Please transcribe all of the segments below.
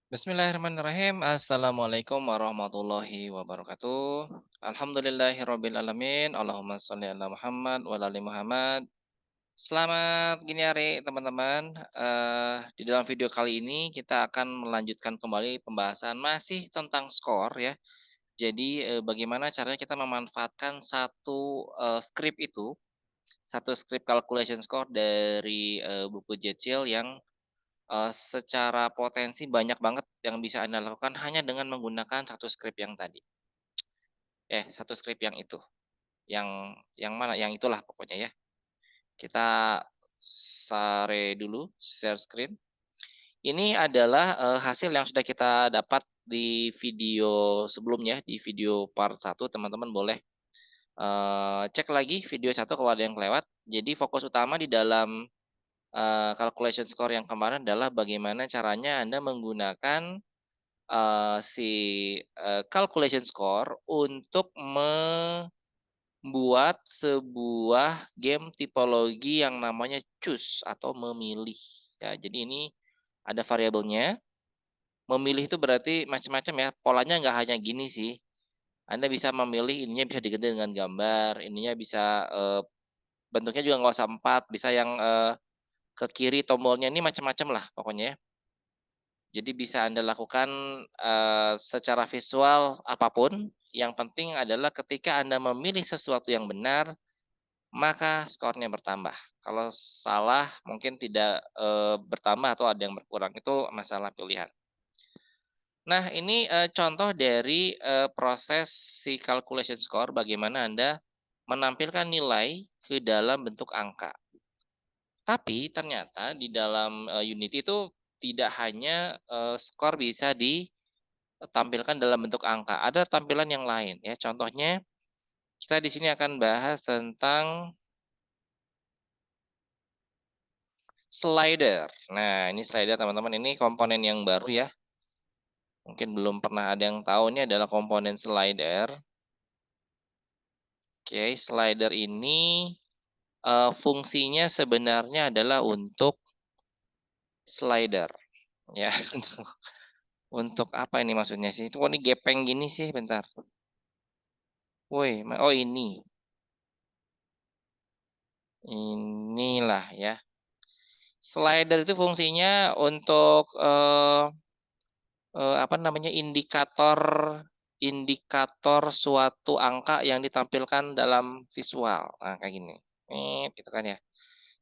Bismillahirrahmanirrahim. Assalamualaikum warahmatullahi wabarakatuh. Alhamdulillahirrabbilalamin. Allahumma sholli ala Muhammad wa ala ali Muhammad. Selamat gini hari teman-teman. Di dalam video kali ini kita akan melanjutkan kembali pembahasan masih tentang skor ya. Jadi bagaimana caranya kita memanfaatkan script itu, satu script calculation score dari buku Jetchill yang secara potensi banyak banget yang bisa Anda lakukan hanya dengan menggunakan satu script yang tadi. Satu script yang itu, yang mana, yang itulah pokoknya ya. Kita share screen. Ini adalah, hasil yang sudah kita dapat di video sebelumnya, di video part 1 teman-teman boleh, cek lagi video 1 kalau ada yang kelewat. Jadi fokus utama di dalam, calculation score yang kemarin adalah bagaimana caranya Anda menggunakan calculation score untuk membuat sebuah game tipologi yang namanya choose atau memilih. Ya, jadi ini ada variabelnya. Memilih itu berarti macam-macam ya, polanya nggak hanya gini sih. Anda bisa memilih ininya bisa diganti dengan gambar, ininya bisa, bentuknya juga nggak usah 4, bisa yang, ke kiri tombolnya ini macam-macam lah pokoknya ya. Jadi bisa Anda lakukan, secara visual apapun, yang penting adalah ketika Anda memilih sesuatu yang benar, maka skornya bertambah. Kalau salah mungkin tidak, bertambah atau ada yang berkurang, itu masalah pilihan. Nah ini, contoh dari, proses si calculation score bagaimana Anda menampilkan nilai ke dalam bentuk angka. Tapi ternyata di dalam, Unity itu tidak hanya, skor bisa ditampilkan dalam bentuk angka, ada tampilan yang lain ya. Contohnya kita di sini akan bahas tentang slider. Nah, ini slider teman-teman, ini komponen yang baru ya. Mungkin belum pernah ada yang tahu, ini adalah komponen slider. Oke, slider ini, fungsinya sebenarnya adalah untuk slider ya. Untuk apa ini maksudnya sih? Kok ini gepeng gini sih? Bentar. Woi, oh ini. Inilah ya. Slider itu fungsinya untuk, apa namanya, indikator indikator suatu angka yang ditampilkan dalam visual. Nah, kayak gini, gitu kan ya.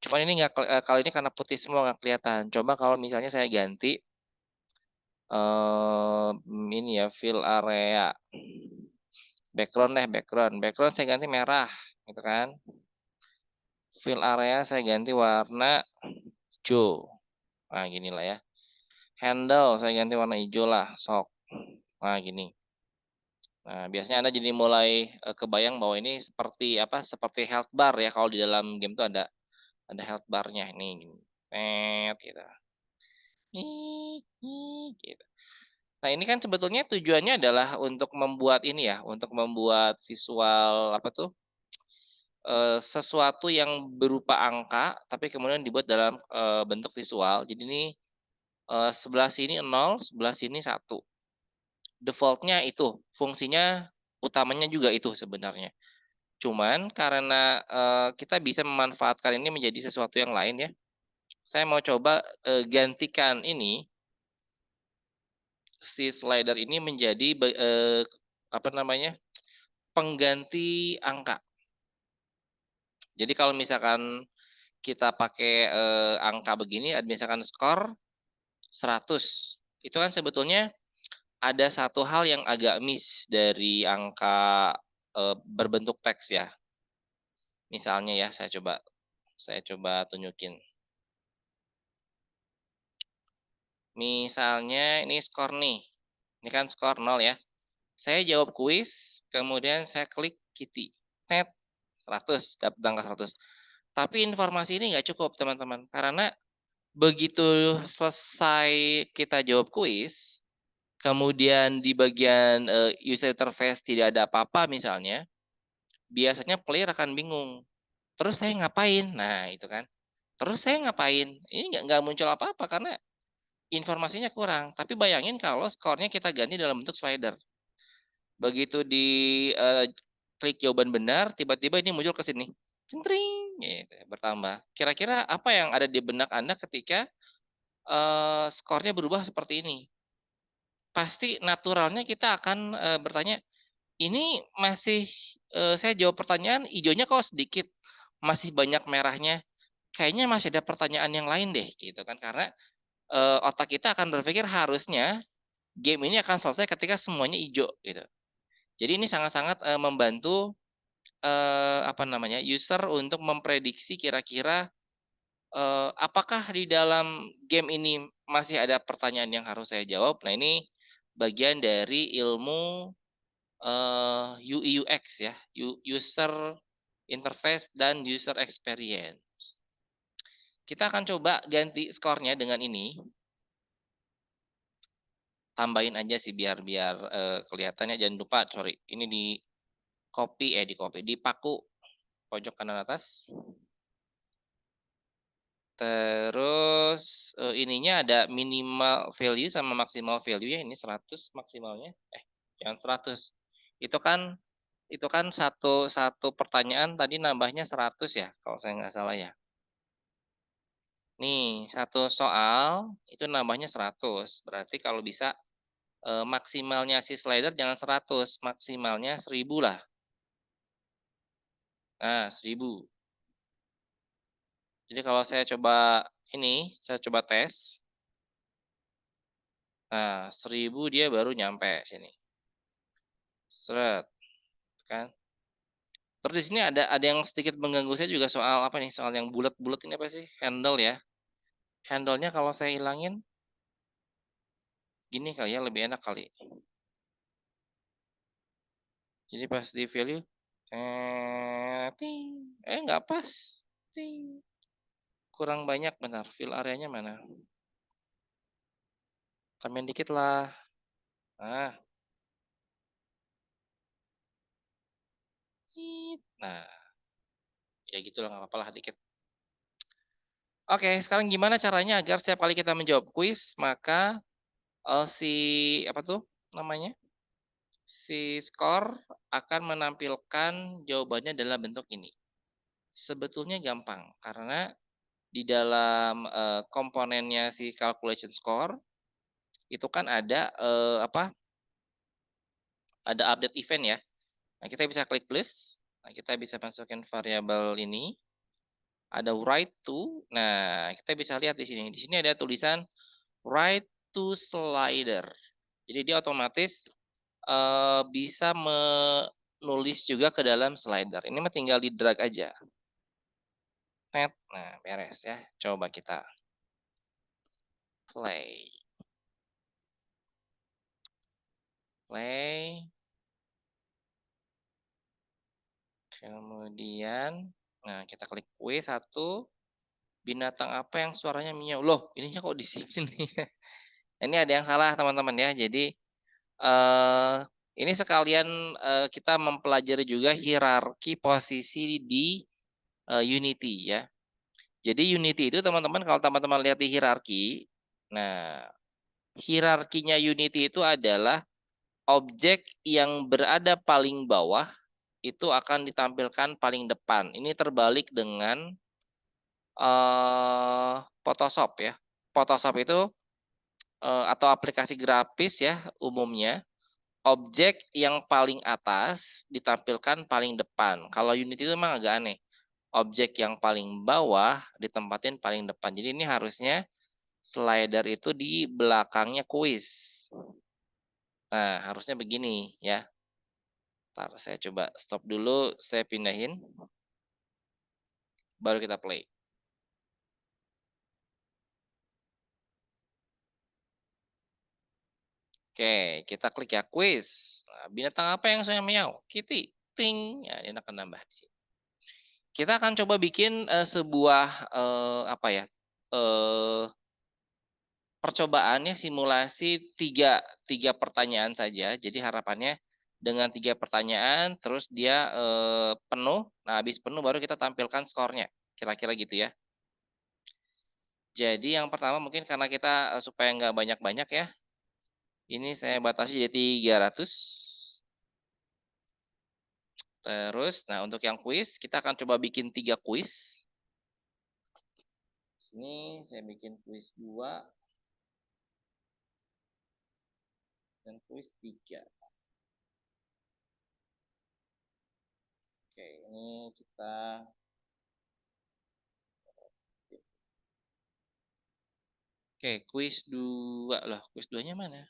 Cuman ini nggak kali ini karena putih semua nggak kelihatan. Coba kalau misalnya saya ganti, ini ya, fill area, background deh, background saya ganti merah, gitu kan. Fill area saya ganti warna hijau. Nah, ginilah ya. Handle saya ganti warna hijau lah, sok. Nah, gini. Nah, biasanya Anda jadi mulai, kebayang bahwa ini seperti apa, seperti health bar ya, kalau di dalam game tuh ada health bar-nya, ini gini, gitu. Gitu. Nah, ini kan sebetulnya tujuannya adalah untuk membuat ini ya, untuk membuat visual apa tuh, sesuatu yang berupa angka, tapi kemudian dibuat dalam, bentuk visual. Jadi ini, sebelah sini 0, sebelah sini 1. Default-nya itu, fungsinya utamanya juga itu sebenarnya. Cuman karena, kita bisa memanfaatkan ini menjadi sesuatu yang lain ya, saya mau coba, gantikan ini, si slider ini menjadi apa namanya, pengganti angka. Jadi kalau misalkan kita pakai, angka begini, misalkan skor 100, itu kan sebetulnya ada satu hal yang agak miss dari angka, berbentuk teks ya. Misalnya ya, saya coba tunjukin. Misalnya ini skor nih, ini kan skor 0 ya. Saya jawab kuis, kemudian saya klik Kitty, net 100, dapat angka 100. Tapi informasi ini nggak cukup teman-teman, karena begitu selesai kita jawab kuis, kemudian di bagian, user interface tidak ada apa-apa misalnya, biasanya player akan bingung, "Terus saya ngapain?" Nah itu kan, "Terus saya ngapain?" Ini nggak muncul apa-apa karena informasinya kurang. Tapi bayangin kalau skornya kita ganti dalam bentuk slider. Begitu di klik jawaban benar, tiba-tiba ini muncul ke sini. Centring, gitu, bertambah. Kira-kira apa yang ada di benak Anda ketika skornya berubah seperti ini? Pasti naturalnya kita akan bertanya, ini masih saya jawab pertanyaan, hijaunya kok sedikit, masih banyak merahnya. Kayaknya masih ada pertanyaan yang lain deh, gitu kan? Karena otak kita akan berpikir harusnya game ini akan selesai ketika semuanya hijau, gitu. Jadi ini sangat-sangat membantu apa namanya user untuk memprediksi kira-kira apakah di dalam game ini masih ada pertanyaan yang harus saya jawab. Nah ini bagian dari ilmu UI UX ya, user interface dan user experience. Kita akan coba ganti skornya dengan ini. Tambahin aja sih biar kelihatannya, jangan lupa sorry ini di dipaku pojok kanan atas. Terus ininya ada minimal value sama maximal value ya, ini 100 maksimalnya. Jangan 100. Itu kan satu pertanyaan tadi nambahnya 100 ya kalau saya nggak salah ya. Nih, satu soal itu nambahnya 100. Berarti kalau bisa maksimalnya si slider jangan 100, maksimalnya 1000 lah. Nah, 1000. Jadi kalau saya coba saya coba tes. Nah, 1000 dia baru nyampe sini. Seret, kan? Terus di sini ada yang sedikit mengganggu saya juga soal apa nih? Soal yang bulat-bulat ini apa sih? Handle ya. Handle-nya kalau saya hilangin gini kali ya, lebih enak kali. Jadi pas di value nggak pas. Ting. Kurang banyak benar. Fill area-nya mana? Tambahin dikit lah. Nah. Nah, ya gitulah nggak apa-apa lah dikit. Oke, sekarang gimana caranya agar setiap kali kita menjawab kuis, maka si apa tuh namanya? Si skor akan menampilkan jawabannya dalam bentuk ini. Sebetulnya gampang karena di dalam komponennya si calculation score itu kan ada apa? Ada update event ya. Nah, kita bisa klik plus. Nah, kita bisa masukin variabel ini. Ada write to. Nah, kita bisa lihat di sini. Di sini ada tulisan write to slider. Jadi dia otomatis bisa menulis juga ke dalam slider. Ini mah tinggal di drag aja. Nah, beres ya. Coba kita play. Play. Kemudian, nah kita klik W1. Binatang apa yang suaranya miau? Loh, ininya kok di sini? Ini ada yang salah teman-teman ya. Jadi ini sekalian kita mempelajari juga hierarki posisi di Unity ya. Jadi Unity itu teman-teman kalau teman-teman lihat di hierarki, nah hierarkinya Unity itu adalah objek yang berada paling bawah itu akan ditampilkan paling depan. Ini terbalik dengan Photoshop ya. Photoshop itu atau aplikasi grafis ya umumnya objek yang paling atas ditampilkan paling depan. Kalau Unity itu memang agak aneh. Objek yang paling bawah ditempatin paling depan. Jadi ini harusnya slider itu di belakangnya kuis. Nah, harusnya begini ya. Ntar saya coba stop dulu, saya pindahin. Baru kita play. Oke, kita klik ya quiz. Nah, binatang apa yang saya miau? Kitty. Ting. Ya, ini akan nambah di sini. Kita akan coba bikin sebuah apa ya? Percobaannya simulasi tiga pertanyaan saja. Jadi harapannya dengan 3 pertanyaan terus dia penuh. Nah, habis penuh baru kita tampilkan skornya. Kira-kira gitu ya. Jadi yang pertama mungkin karena kita supaya nggak banyak-banyak ya. Ini saya batasi jadi 300. Terus, nah untuk yang kuis, kita akan coba bikin 3 kuis. Ini saya bikin kuis 2 dan kuis 3. Oke, ini kita Oke, kuis 2 lah. Kuis 2-nya mana?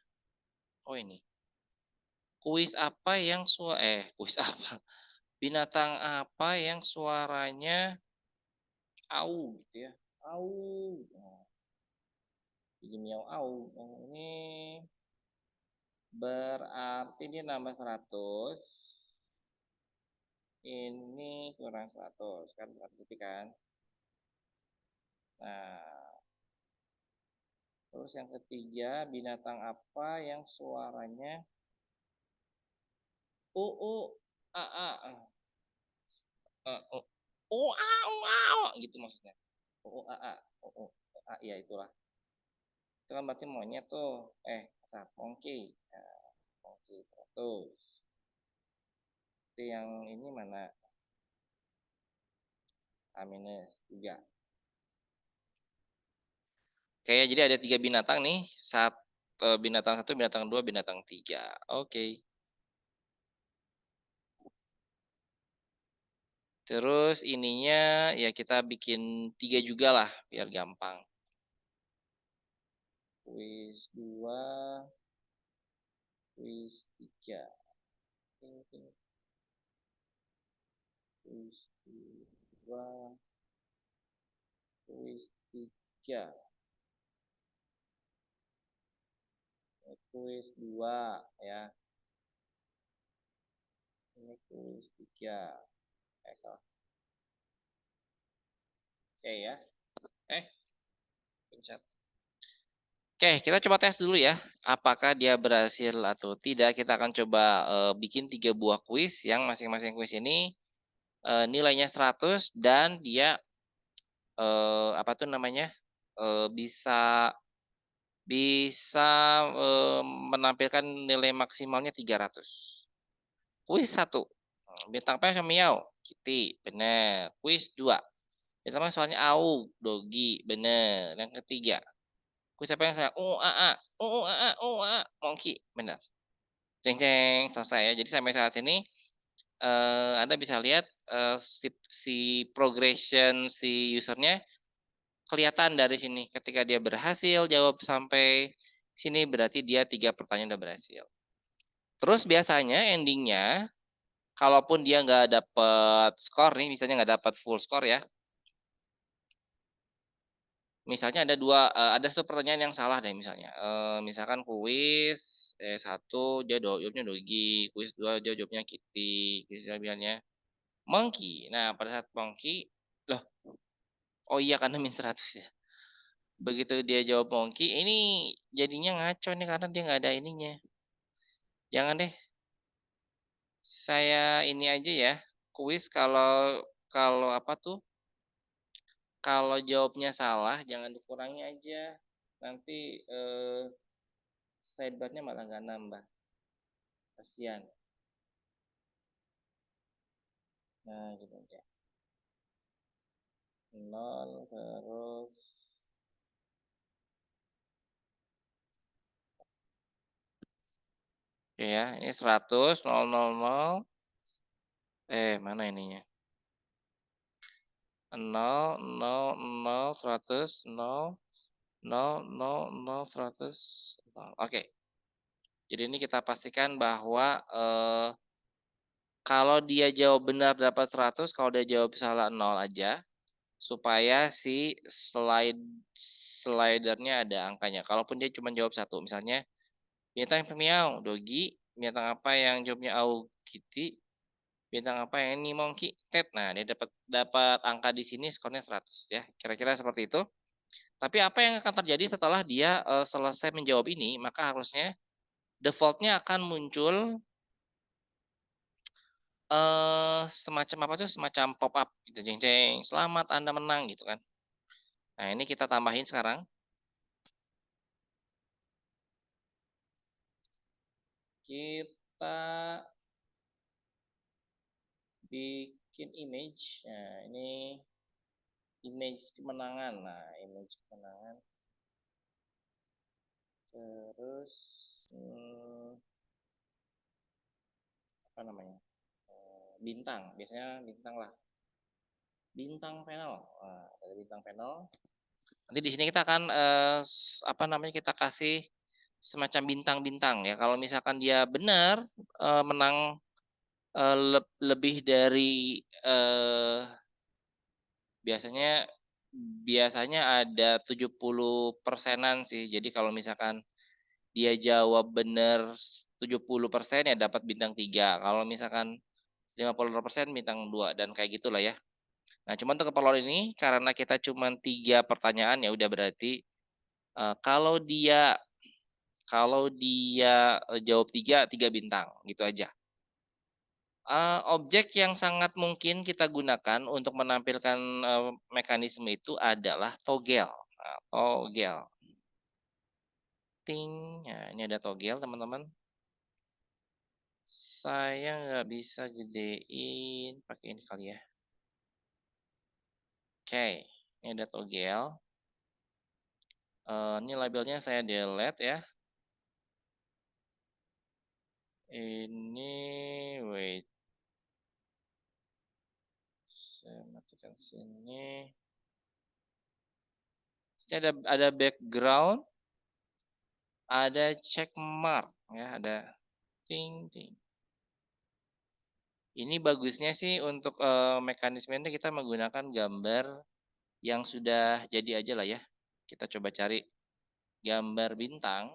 Oh, ini. Kuis apa yang kuis apa? Binatang apa yang suaranya au gitu ya. Au. Nah, jadi miau au. Nah, ini berarti dia nambah 100. Ini kurang 100 kan berarti kan. Nah, terus yang ketiga, binatang apa yang suaranya a a gitu maksudnya. U a ya itulah. Itu kan berarti monyet tuh. Monkey. Nah, monkey 100. Itu yang ini mana? A minus 3. Oke, jadi ada 3 binatang nih. Binatang 1, binatang 2, binatang 3. Oke. Terus ininya ya kita bikin 3 juga lah biar gampang. Kuis 2, kuis 3. Kuis 2, kuis 3. Kuis 2 ya. Ini kuis 3. Salah. Oke ya. Pencet. Oke, kita coba tes dulu ya. Apakah dia berhasil atau tidak. Kita akan coba bikin 3 buah kuis yang masing-masing kuis ini nilainya 100 dan dia apa tuh namanya? Bisa bisa menampilkan nilai maksimalnya 300. Kuis 1. Bintang apa yang miau? Kitty, benar. Kuis 2. Bintang apa soalnya au, dogi, benar. Yang ketiga. Kuis apa yang saya? Monkey, benar. Ceng ceng, selesai ya. Jadi sampai saat ini Anda bisa lihat si progression si usernya kelihatan dari sini. Ketika dia berhasil jawab sampai sini berarti dia 3 pertanyaan udah berhasil. Terus biasanya endingnya, kalaupun dia nggak dapat skor nih, misalnya nggak dapat full skor ya. Misalnya ada satu pertanyaan yang salah deh misalnya. Misalkan kuis 1 dia jawabnya dogi, kuis 2 dia jawabnya kitty, kuis 3 bilangnya monkey. Nah, pada saat monkey, loh, oh iya karena min 100 ya. Begitu dia jawab monkey, ini jadinya ngaco nih karena dia nggak ada ininya. Jangan deh, saya ini aja ya. Kuis kalau kalau apa tuh? Kalau jawabnya salah, jangan dikurangi aja. Nanti sidebarnya malah nggak nambah. Kasihan. Nah, gitu aja. 0 terus oke ya, ini 100 0 0 0. Mana ininya? 0 0 0 100 0 0 0 0 100 0. Oke. Jadi ini kita pastikan bahwa kalau dia jawab benar dapat 100, kalau dia jawab salah 0 aja. Supaya si slidernya ada angkanya. Kalaupun dia cuma jawab 1, misalnya bintang miau, dogi, bintang apa yang jawabnya au, kitty, bintang apa yang ini monkey, cat. Nah, dia dapat angka di sini skornya 100 ya. Kira-kira seperti itu. Tapi apa yang akan terjadi setelah dia selesai menjawab ini, maka harusnya defaultnya akan muncul semacam apa tuh? Semacam pop up gitu, jeng jeng, selamat Anda menang gitu kan. Nah, ini kita tambahin sekarang. Kita bikin image. Nah, ini image kemenangan. Nah, image kemenangan. Terus apa namanya? Bintang. Biasanya bintang lah. Bintang panel. Nah, ada bintang panel. Nanti di sini kita akan apa namanya? Kita kasih semacam bintang-bintang ya. Kalau misalkan dia benar menang lebih dari biasanya biasanya ada 70%-an sih. Jadi kalau misalkan dia jawab benar 70% ya dapat bintang 3. Kalau misalkan 50% bintang 2 dan kayak gitulah ya. Nah, cuman untuk keperluan ini karena kita cuma 3 pertanyaan ya udah berarti kalau dia jawab 3 bintang gitu aja. Objek yang sangat mungkin kita gunakan untuk menampilkan mekanisme itu adalah toggle. Nah, toggle. Ting. Nah, ini ada toggle, teman-teman. Saya nggak bisa gedein pakai ini kali ya. Oke, ini ada toggle. Ini labelnya saya delete ya. Ini wait. Saya matikan sini. Sini ada background, ada check mark ya, ada ting ting. Ini bagusnya sih untuk mekanismenya kita menggunakan gambar yang sudah jadi aja lah ya. Kita coba cari gambar bintang.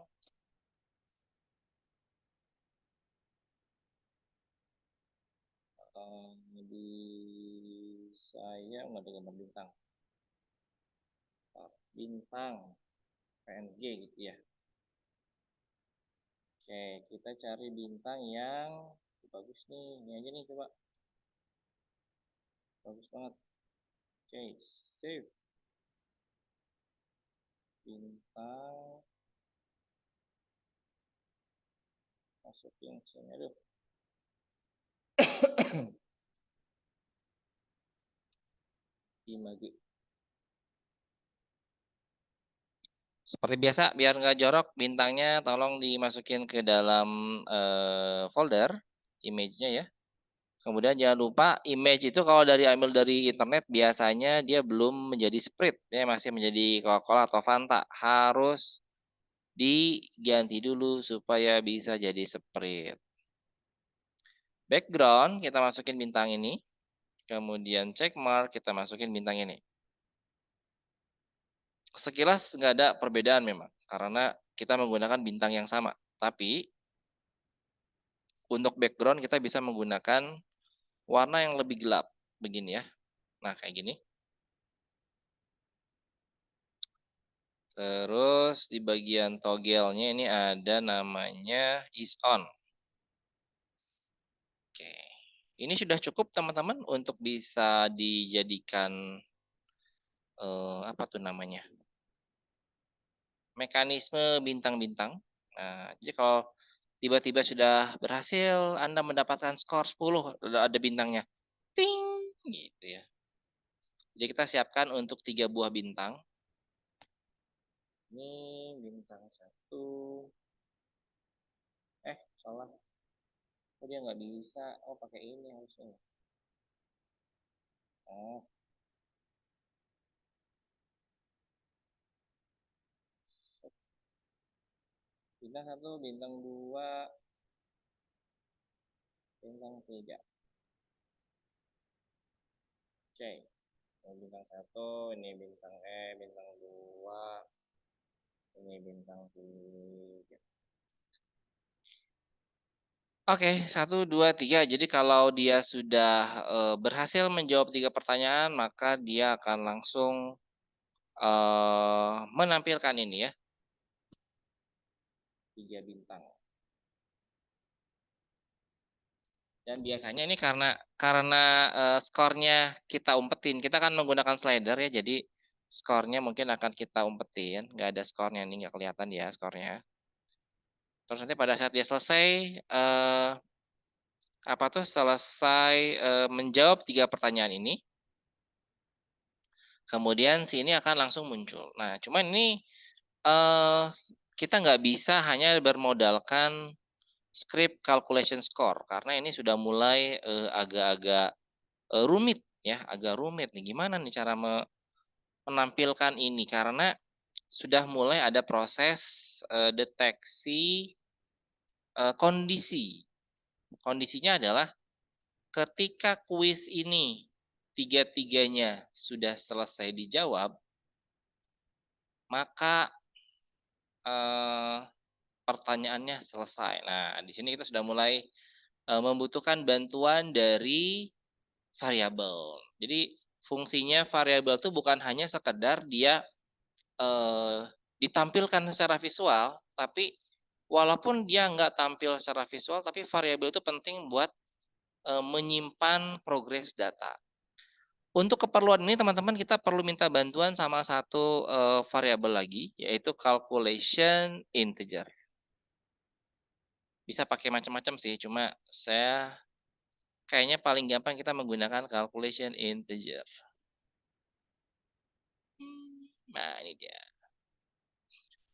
Di saya nggak ada gambar bintang. Bintang PNG gitu ya. Oke, kita cari bintang yang bagus nih. Ini aja nih coba. Bagus banget. Oke, save. Bintang. Masukin sini. Aduh. Image. Seperti biasa, biar nggak jorok, bintangnya tolong dimasukin ke dalam folder image-nya ya. Kemudian jangan lupa image itu kalau ambil dari internet biasanya dia belum menjadi Sprite, ya masih menjadi Coca-Cola atau Fanta. Harus diganti dulu supaya bisa jadi Sprite. Background kita masukin bintang ini. Kemudian check mark kita masukin bintang ini. Sekilas nggak ada perbedaan memang, karena kita menggunakan bintang yang sama. Tapi untuk background kita bisa menggunakan warna yang lebih gelap, begini ya. Nah, kayak gini. Terus di bagian toggle-nya ini ada namanya is on. Oke. Ini sudah cukup teman-teman untuk bisa dijadikan apa tuh namanya? Mekanisme bintang-bintang. Nah, jadi kalau tiba-tiba sudah berhasil Anda mendapatkan skor 10, ada bintangnya. Ting gitu ya. Jadi kita siapkan untuk 3 buah bintang. Ini bintang 1. Salah. Oh, dia nggak bisa. Oh, pakai ini harusnya. Oh. Bintang 1, bintang 2, bintang 3. Oke. Ini bintang 1, ini bintang bintang 2, ini bintang 3. Oke, 1, 2, 3. Jadi kalau dia sudah berhasil menjawab 3 pertanyaan, maka dia akan langsung menampilkan ini ya, 3 bintang. Dan biasanya ini karena skornya kita umpetin, kita kan menggunakan slider ya, jadi Skornya mungkin akan kita umpetin, nggak ada skornya nih, nggak kelihatan ya skornya. Terus nanti pada saat dia selesai, selesai menjawab 3 pertanyaan ini, kemudian si ini akan langsung muncul. Nah, cuman ini kita nggak bisa hanya bermodalkan script calculation score karena ini sudah mulai agak-agak rumit ya, agak rumit nih. Gimana nih cara menampilkan ini karena sudah mulai ada proses deteksi kondisi. Kondisinya adalah ketika kuis ini tiga-tiganya sudah selesai dijawab, maka pertanyaannya selesai. Nah, di sini kita sudah mulai membutuhkan bantuan dari variabel. Jadi fungsinya variabel itu bukan hanya sekedar dia ditampilkan secara visual, tapi walaupun dia nggak tampil secara visual, tapi variabel itu penting buat menyimpan progres data. Untuk keperluan ini teman-teman kita perlu minta bantuan sama satu variabel lagi, yaitu calculation integer. Bisa pakai macam-macam sih, cuma saya kayaknya paling gampang kita menggunakan calculation integer. Nah, ini dia.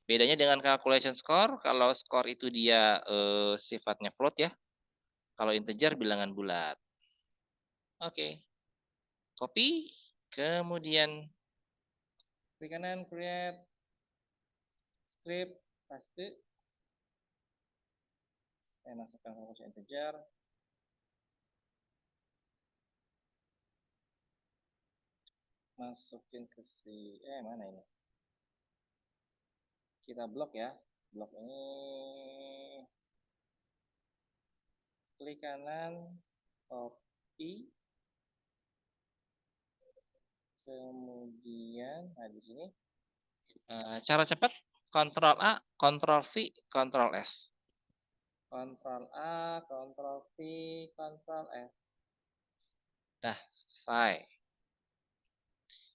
Bedanya dengan calculation score, kalau score itu dia sifatnya float ya. Kalau integer bilangan bulat. Oke. Copy, kemudian klik kanan, create, script, paste. Saya masukkan calculation integer. Masukin ke si, mana ini? Kita blok ya. Blok ini klik kanan, copy, kemudian di sini cara cepat Ctrl A, Ctrl V, Ctrl S. Ctrl A, Ctrl V, Ctrl S. Nah, selesai.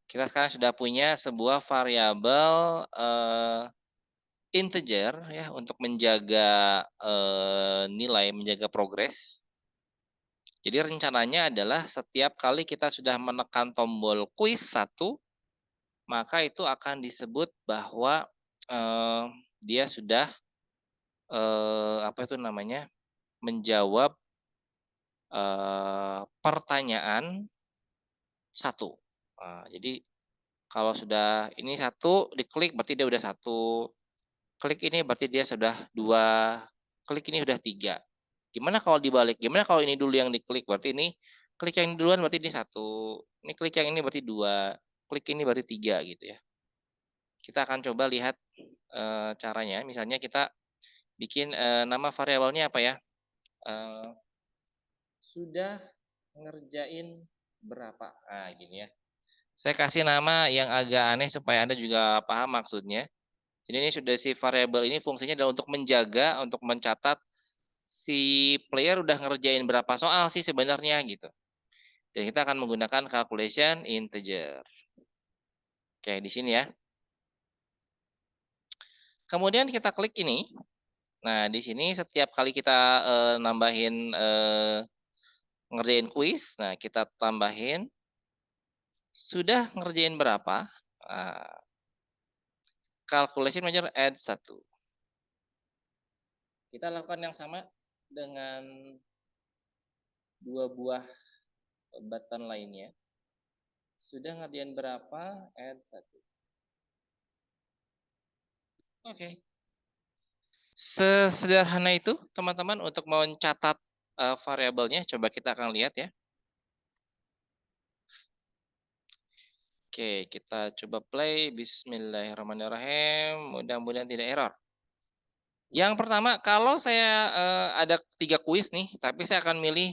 Kita sekarang sudah punya sebuah variabel integer ya untuk menjaga nilai, menjaga progres. Jadi rencananya adalah setiap kali kita sudah menekan tombol quiz 1, maka itu akan disebut bahwa dia sudah menjawab pertanyaan 1. Nah, jadi kalau sudah ini 1 diklik berarti dia udah 1. Klik ini berarti dia sudah 2. Klik ini sudah 3. Gimana kalau dibalik? Gimana kalau ini dulu yang diklik? Berarti ini klik yang duluan berarti ini 1. Ini klik yang ini berarti 2. Klik ini berarti 3 gitu ya. Kita akan coba lihat caranya. Misalnya kita bikin nama variabelnya apa ya? Sudah ngerjain berapa? Nah, gini ya. Saya kasih nama yang agak aneh supaya Anda juga paham maksudnya. Jadi ini sudah si variabel ini fungsinya adalah untuk menjaga, untuk mencatat si player udah ngerjain berapa soal sih sebenarnya gitu. Dan kita akan menggunakan calculation integer. Oke, di sini ya. Kemudian kita klik ini. Nah, di sini setiap kali kita nambahin ngerjain kuis, nah kita tambahin sudah ngerjain berapa? Calculation measure add 1. Kita lakukan yang sama dengan 2 buah button lainnya. Sudah ngerjain berapa? Add 1. Oke. Sesederhana itu teman-teman untuk mencatat variabelnya. Coba kita akan lihat ya. Oke, kita coba play. Bismillahirrahmanirrahim. Mudah-mudahan tidak error. Yang pertama, kalau saya ada 3 kuis nih, tapi saya akan milih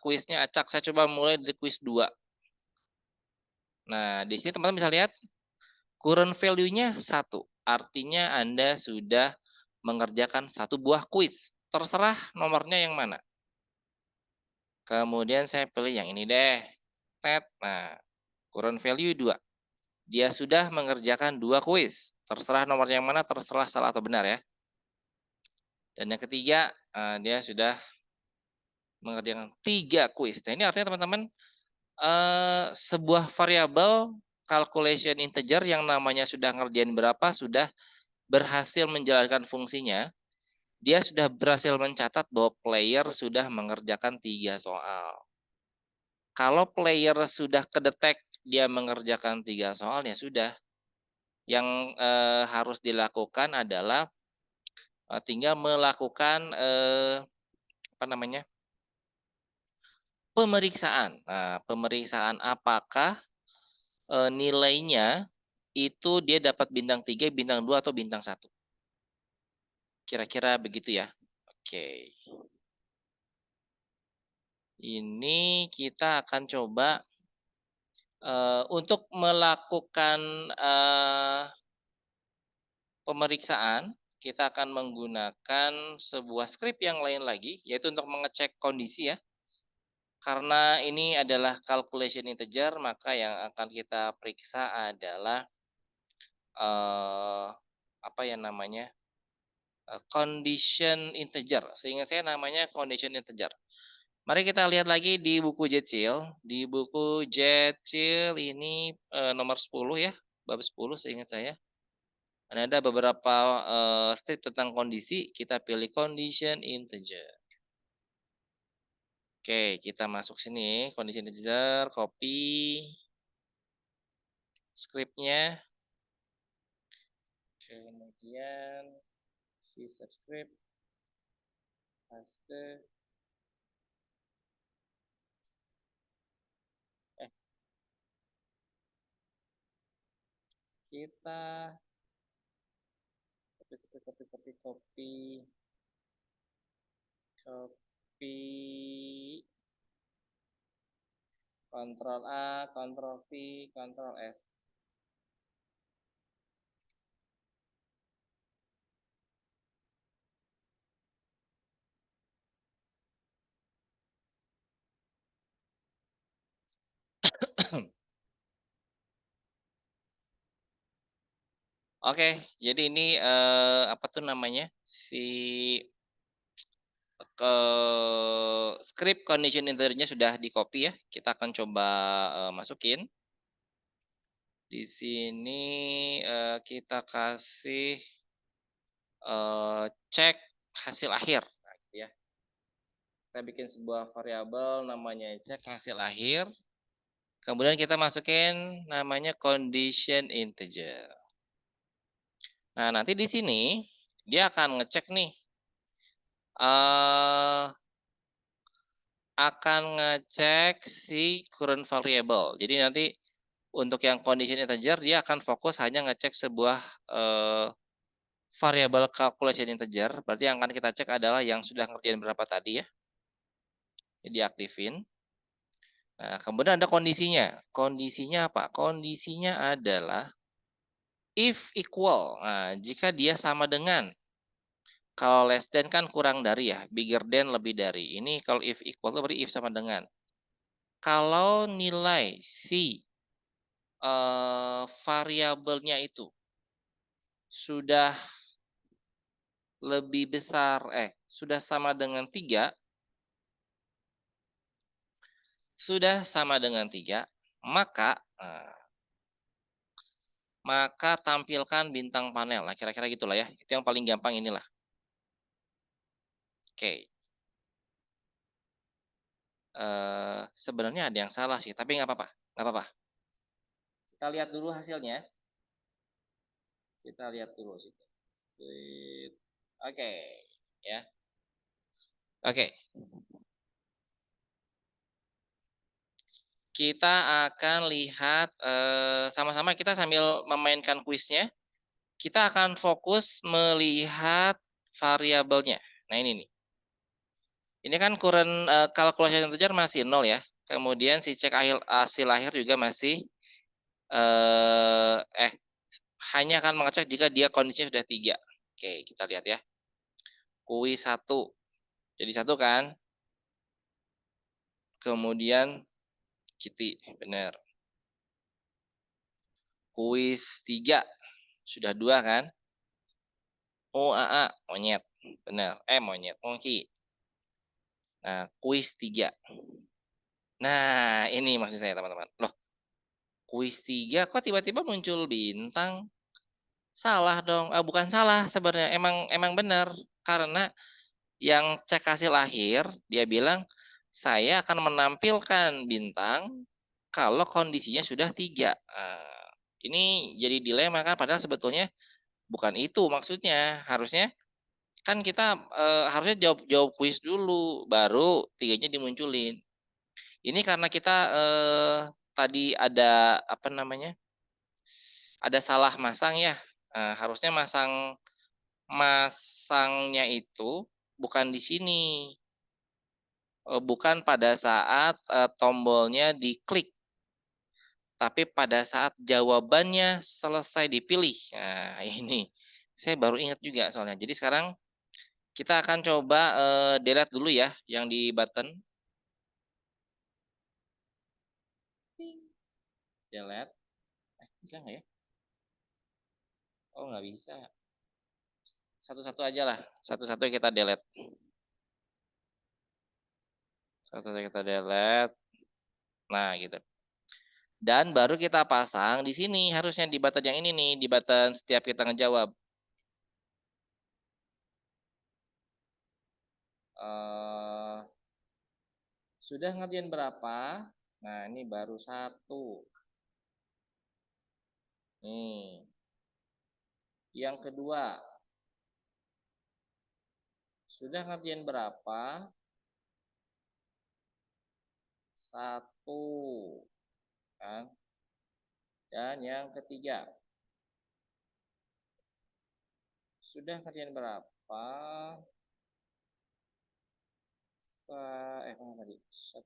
kuisnya acak. Saya coba mulai dari kuis 2. Nah, di sini teman-teman bisa lihat current value-nya 1. Artinya Anda sudah mengerjakan 1 buah kuis. Terserah nomornya yang mana. Kemudian saya pilih yang ini deh. Nah, current value 2. dia sudah mengerjakan 2 kuis. Terserah nomor yang mana, terserah salah atau benar ya. Dan yang ketiga, dia sudah mengerjakan 3 kuis. Nah, ini artinya teman-teman, sebuah variabel calculation integer yang namanya sudah ngerjain berapa, sudah berhasil menjalankan fungsinya, dia sudah berhasil mencatat bahwa player sudah mengerjakan 3 soal. Kalau player sudah kedetek dia mengerjakan 3 soal, ya sudah. Yang harus dilakukan adalah tinggal melakukan apa namanya, pemeriksaan. Nah, pemeriksaan apakah nilainya itu dia dapat bintang 3, bintang 2, atau bintang 1. Kira-kira begitu ya. Oke. Ini kita akan coba untuk melakukan pemeriksaan, kita akan menggunakan sebuah script yang lain lagi, yaitu untuk mengecek kondisi ya. Karena ini adalah calculation integer, maka yang akan kita periksa adalah apa ya namanya, condition integer. Seingat saya namanya condition integer. Mari kita lihat lagi di buku Jetsil. Di buku Jetsil ini nomor 10 ya, bab 10 seingat saya. Dan ada beberapa script tentang kondisi. Kita pilih condition integer. Oke, kita masuk sini, condition integer, copy scriptnya. Kemudian si subscript, paste. Kita copy Ctrl A, Ctrl V, Ctrl S. Oke, jadi ini apa tuh namanya, si ke script condition integernya sudah di copy ya. Kita akan coba masukin. Di sini kita kasih cek hasil akhir. Nah, gitu ya. Kita bikin sebuah variabel namanya cek hasil akhir. Kemudian kita masukin namanya condition integer. Nah, nanti di sini dia akan ngecek nih, akan ngecek si current variable. Jadi nanti untuk yang condition integer dia akan fokus hanya ngecek sebuah variabel calculation integer. Berarti yang akan kita cek adalah yang sudah ngerjain berapa tadi ya. Jadi diaktifin. Nah, kemudian ada kondisinya. Kondisinya apa? Kondisinya adalah if equal. Nah, jika dia sama dengan. Kalau less than kan kurang dari ya, bigger than lebih dari. Ini kalau if equal itu berarti if sama dengan. Kalau nilai si variabelnya itu sudah lebih besar, sudah sama dengan 3, maka maka tampilkan bintang panel. Nah, kira-kira gitulah ya. Itu yang paling gampang inilah. Oke. Sebenarnya ada yang salah sih, tapi nggak apa-apa. Nggak apa-apa. Kita lihat dulu hasilnya. Kita lihat dulu situ. Oke, ya. Oke. Kita akan lihat sama-sama kita sambil memainkan kuisnya. Kita akan fokus melihat variabelnya. Nah, ini nih. Ini kan current calculation integer masih 0 ya. Kemudian si cek hasil akhir juga masih hanya akan mengecek jika dia kondisinya sudah 3. Oke, kita lihat ya. Kuis 1. Jadi 1 kan. Kemudian Kitty, benar. Kuis 3. Sudah 2 kan? OAA, monyet. Benar. Monyet, monkey. Nah, kuis 3. Nah, ini maksud saya teman-teman. Loh, kuis 3 kok tiba-tiba muncul bintang? Salah dong. Bukan salah sebenarnya. Emang benar. Karena yang cek hasil akhir, dia bilang, saya akan menampilkan bintang kalau kondisinya sudah 3. Ini jadi dilema kan, padahal sebetulnya bukan itu maksudnya. Harusnya kan kita harusnya jawab kuis dulu, baru 3-nya dimunculin. Ini karena kita tadi ada apa namanya? Ada salah masang ya. Harusnya masangnya itu bukan di sini. Bukan pada saat tombolnya diklik, tapi pada saat jawabannya selesai dipilih. Nah, ini saya baru ingat juga soalnya. Jadi sekarang kita akan coba delete dulu ya yang di button. Delete. Bisa nggak ya? Oh, nggak bisa. Satu-satu aja lah. Satu-satu kita delete. Satu-satu kita delete. Nah, gitu. Dan baru kita pasang di sini. Harusnya di button yang ini nih. Di button setiap kita ngejawab. Sudah ngerjain berapa? Nah, ini baru 1. Nih. Yang kedua. Sudah ngerjain berapa? 1. Kan? Dan yang ketiga. Sudah ngerjain berapa? Mana tadi? 1.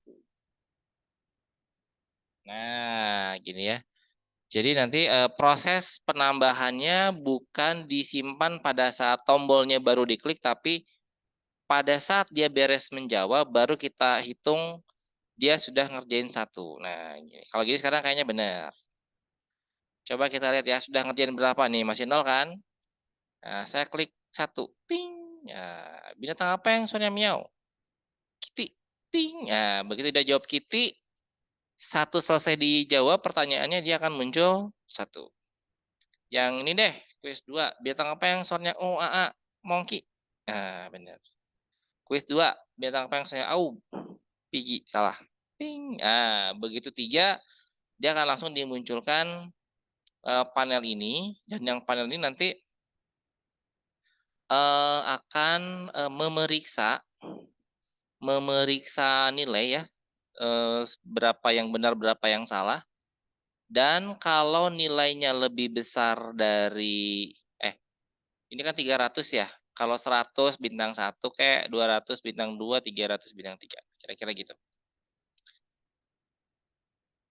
Nah, gini ya. Jadi nanti proses penambahannya bukan disimpan pada saat tombolnya baru diklik, tapi pada saat dia beres menjawab, baru kita hitung dia sudah ngerjain 1. Nah, gini. Kalau gini sekarang kayaknya benar. Coba kita lihat ya, sudah ngerjain berapa nih? Masih 0 kan? Nah, saya klik 1. Ting. Ya, binatang apa yang suaranya miau? Kitty. Ting. Nah, begitu dia jawab kitty, 1 selesai dijawab pertanyaannya, dia akan muncul 1. Yang ini deh, kuis 2. Binatang apa yang suaranya A, monkey? Nah, benar. Kuis 2. Binatang apa yang suaranya au? Pigi. Salah. Ting. Nah, begitu 3, dia akan langsung dimunculkan panel ini. Dan yang panel ini nanti akan memeriksa nilai ya. Berapa yang benar, berapa yang salah. Dan kalau nilainya lebih besar dari ini kan 300 ya. Kalau 100 bintang 1 kayak 200 bintang 2, 300 bintang 3. Kira-kira gitu.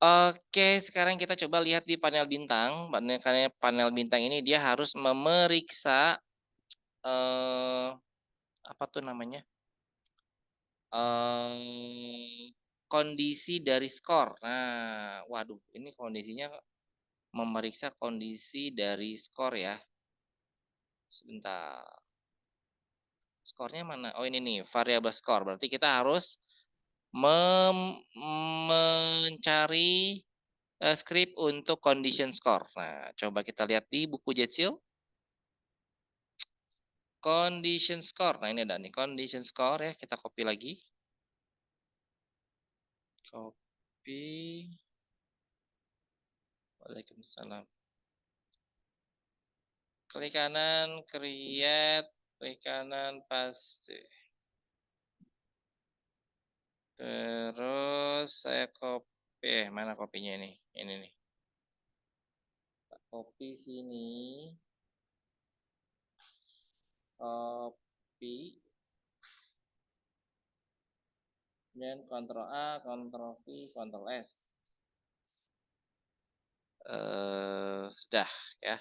Oke, sekarang kita coba lihat di panel bintang. Karena panel bintang ini dia harus memeriksa apa tuh namanya? Kondisi dari skor. Nah, waduh, ini kondisinya memeriksa kondisi dari skor ya. Sebentar. Skornya mana? Oh, ini nih, variabel skor. Berarti kita harus mencari script untuk condition score. Nah, coba kita lihat di buku Jetsil. Condition score. Nah, ini ada nih condition score ya. Kita copy lagi. Copy. Waalaikumsalam. Klik kanan, create, klik kanan, paste. Terus saya copy. Mana kopinya ini? Ini nih. Copy sini. Copy. Dan Ctrl A, Ctrl V, Ctrl S. Sudah ya.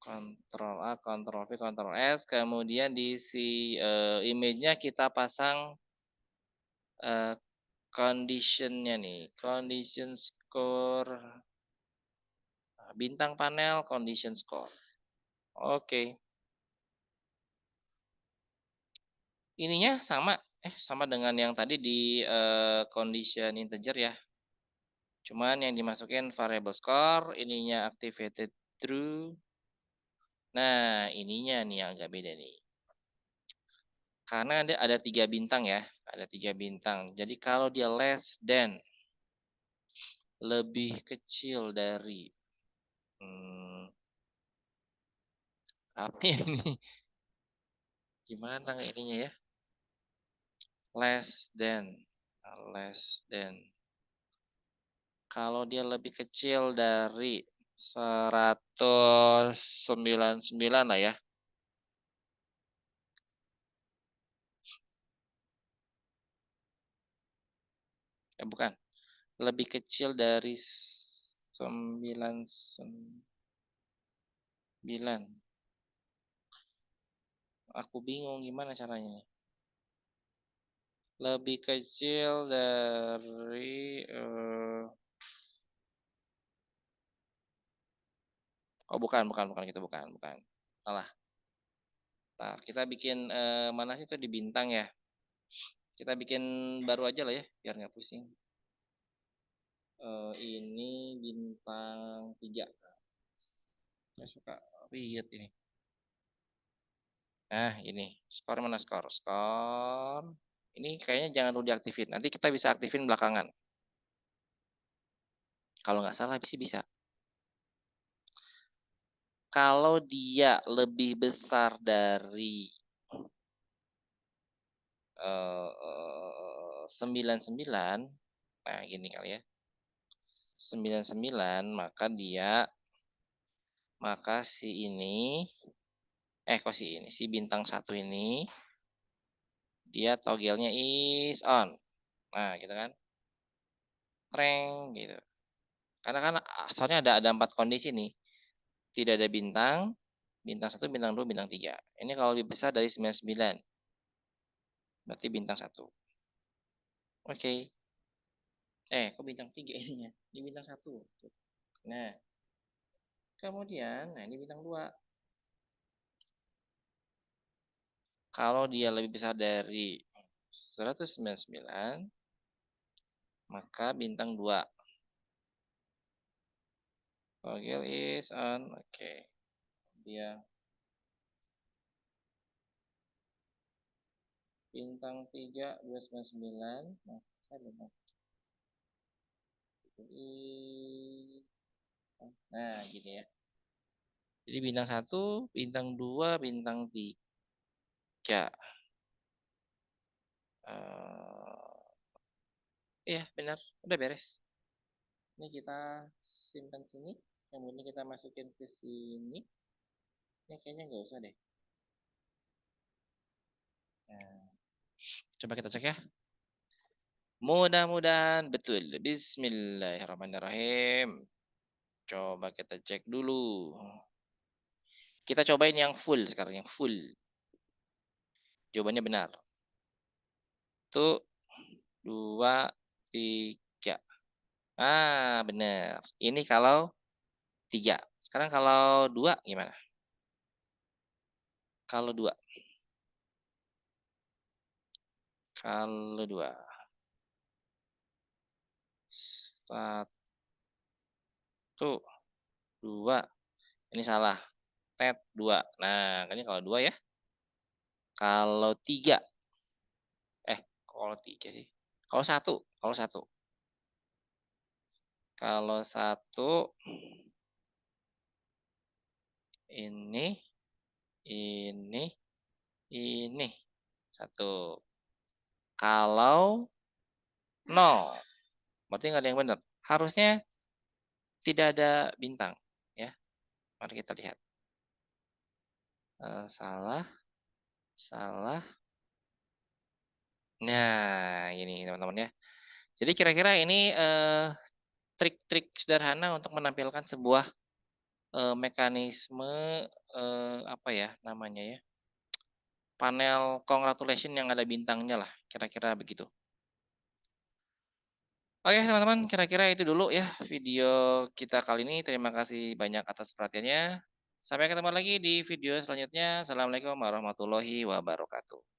Ctrl A, Ctrl V, Ctrl S. Kemudian di image-nya kita pasang condition-nya nih. Condition score. bintang panel condition score. Oke. Ininya sama dengan yang tadi di condition integer ya. Cuman yang dimasukin variable score, ininya activated true. Nah, ininya nih yang agak beda nih. Karena ada 3 bintang ya, ada 3 bintang. Jadi kalau dia less than, lebih kecil dari apa ya ini? Gimana ininya ya? Less than. Kalau dia lebih kecil dari 199 lah ya. Bukan. Lebih kecil dari 99. Aku bingung gimana caranya nih. Lebih kecil dari oh bukan gitu, bukan. Salah. Nah, kita bikin mana sih itu di bintang ya? Kita bikin baru aja lah ya, biar nggak pusing. Ini bintang 3. Saya suka lihat ini. Nah, ini. Skor mana skor? Skor. Ini kayaknya jangan dulu diaktifin. Nanti kita bisa aktifin belakangan. Kalau nggak salah sih bisa. Kalau dia lebih besar dari 99, nah gini kali ya. 99, maka si ini kok si bintang 1 ini dia toggle-nya is on. Nah, gitu kan. Treng gitu. Karena kan soalnya ada 4 kondisi nih. Tidak ada bintang, bintang 1, bintang 2, bintang 3. Ini kalau lebih besar dari 99. Berarti bintang 1. Oke. Kok bintang 3 ininya? Ini bintang 1. Nah, kemudian ini bintang 2. Kalau dia lebih besar dari 199, maka bintang 2. Toggle is on. Oke. Dia bintang 3 299, maka bintang nah gini ya. Jadi bintang 1, bintang 2, bintang 3. Iya benar, udah beres. Ini kita simpan sini, kemudian kita masukin ke sini. Ini kayaknya nggak usah deh. Nah, coba kita cek ya. Mudah-mudahan betul. Bismillahirrahmanirrahim. Coba kita cek dulu. Kita cobain yang full sekarang, yang full. Jawabannya benar. 1, 2, 3. Ah, benar. Ini kalau 3. Sekarang kalau 2 gimana? Kalau 2. Kalau 2. 1, 2. Ini salah. Tet 2. Nah, ini kalau 2 ya. Kalau 3. Kalau 3 sih. Kalau 1. Kalau 1. Kalau 1. Ini. Ini. Ini. 1. Kalau 0. Berarti nggak ada yang benar. Harusnya tidak ada bintang. Ya. Mari kita lihat. Salah. Salah. Nah, ini teman-teman ya. Jadi kira-kira ini trik-trik sederhana untuk menampilkan sebuah mekanisme apa ya namanya ya? Panel congratulation yang ada bintangnya lah, kira-kira begitu. Oke teman-teman, kira-kira itu dulu ya video kita kali ini. Terima kasih banyak atas perhatiannya. Sampai ketemu lagi di video selanjutnya. Assalamualaikum warahmatullahi wabarakatuh.